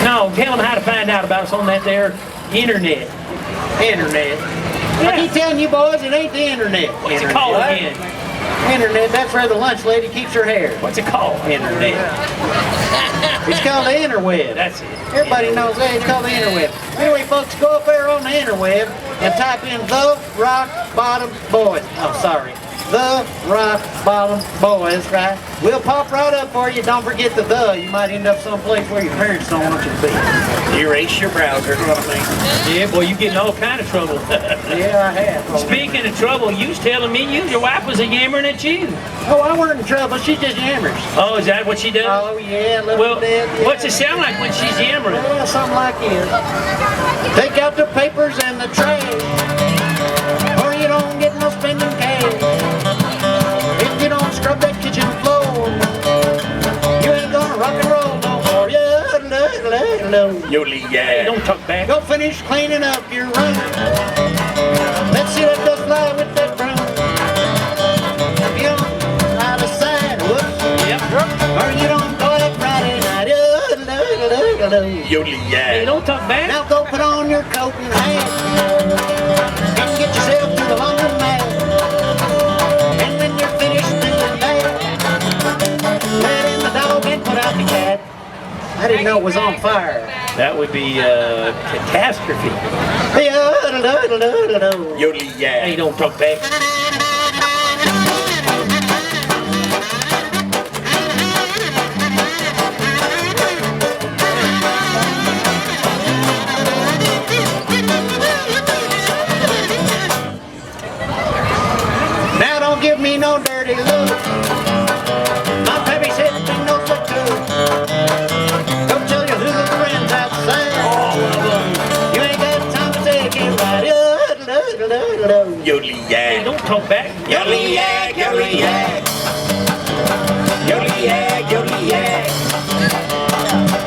No, tell them how to find out about us on that there internet. Internet. Yeah. I keep telling you boys, it ain't the internet. What's it called again? Internet, that's where the lunch lady keeps her hair. What's it called? Internet. It's called the interweb. That's it. Everybody knows that. It's called the interweb. Anyway, folks, go up there on the interweb and type in The Rock Bottom Boys. Oh, sorry. The Rock Bottom Boys, right? We'll pop right up for you. Don't forget the the. You might end up someplace where your parents don't want you to be. Erase your browser, is what I mean. Yeah, boy, you get in all kind of trouble. Yeah, I have. Speaking of trouble, you was telling me your wife was a yammering at you. Oh, I weren't in trouble. She just yammers. Oh, is that what she does? Oh, yeah, little Well, bit. Yeah. what's it sound like when she's yammering? Well, something like this. Take out the papers and the trash, or you don't get no spending cash. If you don't scrub that kitchen floor, you ain't gonna rock and roll no more. Yodely, Hey, yeah. don't talk back. Go finish cleaning up your room. Let's see that dust fly with that broom. If you don't out of sight, whoops, Yep. or you don't go out Friday night. Yodely, Hey, yeah. don't talk back. Now go put on your coat and hat and get yourself to the laundromat. And when you're finished doing that, let in the dog and put out the cat. I didn't know it was on fire. That would be catastrophe. Yodely, Hey, yeah. don't talk back. Now don't give me no dirty look. My baby said it ain't no such good. Go tell your little friends outside. You ain't got time to take it right. Yodely, Hey, yeah. don't talk back. Yodely, yeah, yodely, yeah. Yodely, yeah, yodely, yeah.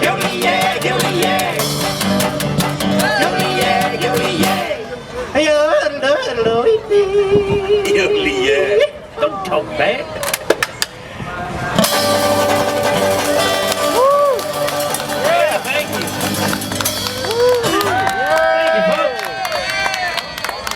Yodely, yeah, yodely, yeah. Yodely, yeah, yodely, yeah. Yodely, yeah. Don't talk back.